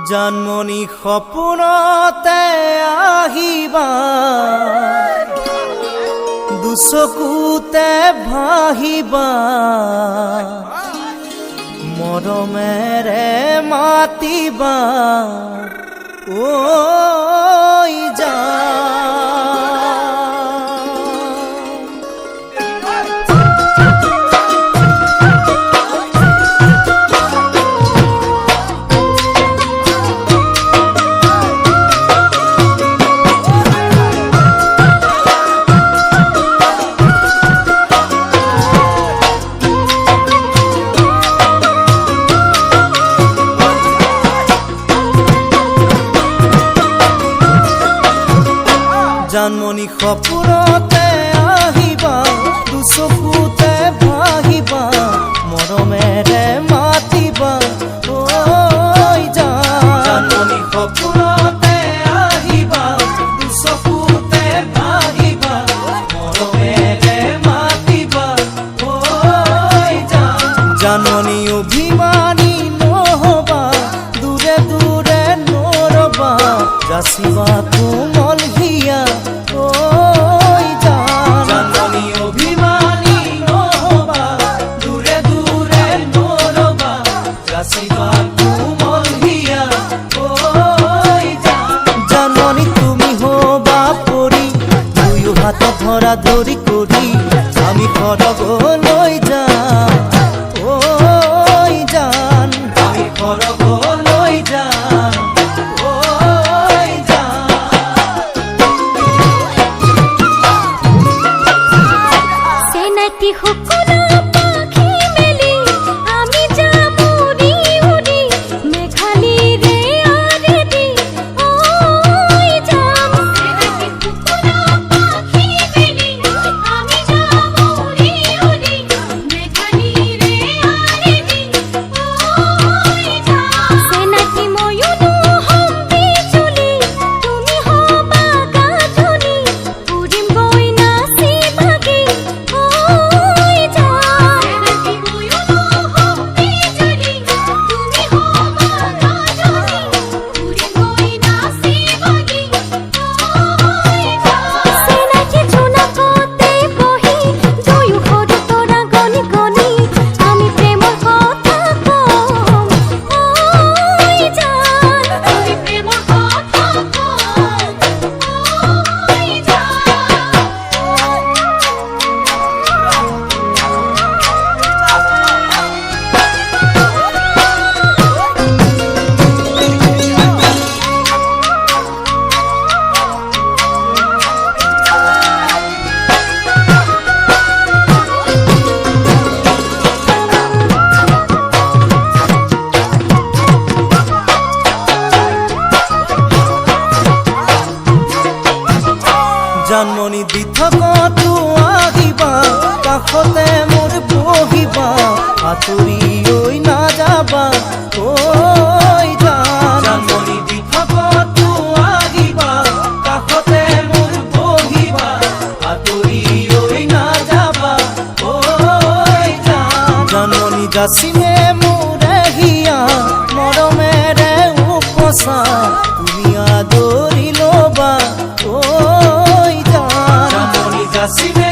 জানমণি সপোনতে আহিবা, দুচকুতে ভাহিবা, মৰমেৰে মাতিবা ঐ জান। জানমণি সপোনতে আহিবা, দুচকুতে ভাহিবা, মৰমেৰে মাতিবা ঐ জান। জানমণি সপোনতে আহিবা, দুচকুতে ভাহিবা, মৰমেৰে মাতিবা ঐ জান। জানমণি অভিমানী নহবা, দূৰে দূৰে নৰবা, যাচিবা কোমল হিয়া ঐ জান। জানমণি অভিমানী নহবা, দূৰে দূৰে নৰবা, যাচিবা কোমল হিয়া ঐ জান। জানমণি তুমি হবা পৰি, দুয়ো হাত ধৰা ধৰি কৰি আমি সৰগলৈ যাম ঐ জান। আমি সৰগলৈ যাম ঐ জান। সেনাটি সকলো পাখি মেলি আমি যাম উৰি উৰি, মেঘালীৰে আৰেদি ঐ যাম। সেনাটি সকলো পাখি মেলি আমি যাম উৰি উৰি, মেঘালীৰে আৰেদি ঐ যাম। সেনাটি ময়ূৰো হম বিজুলি, তুমি হবা গাধনি, উৰিম গৈ নাচি ভাগি ঐ জান। সেনাটি ময়ূৰো হম বিজুলি, তুমি হবা গাধনি, উৰিম গৈ নাচি ভাগি ঐ জান। সেনাটি জোনাকতে বহি, দুয়ো সৰু তৰা গণি গণি, আমি প্ৰেমৰ কথা কম ঐ জান। আমি প্ৰেমৰ কথা কম ঐ জান। জানমণি দি থকাটো আহিবা, কাষতে মোৰ বহিবা, আঁতৰি ঐ নাযাবা ঐ জান। জানমণি দি থকাটো আহিবা, কাষতে মোৰ বহিবা, আঁতৰি ঐ নাযাবা ঐ জান। জানমণি যাচিমে মোৰে হিয়া, মৰমেৰে উপচা, তুমি আদৰি ল'বা ঐ জান। জানমণি যাচিমে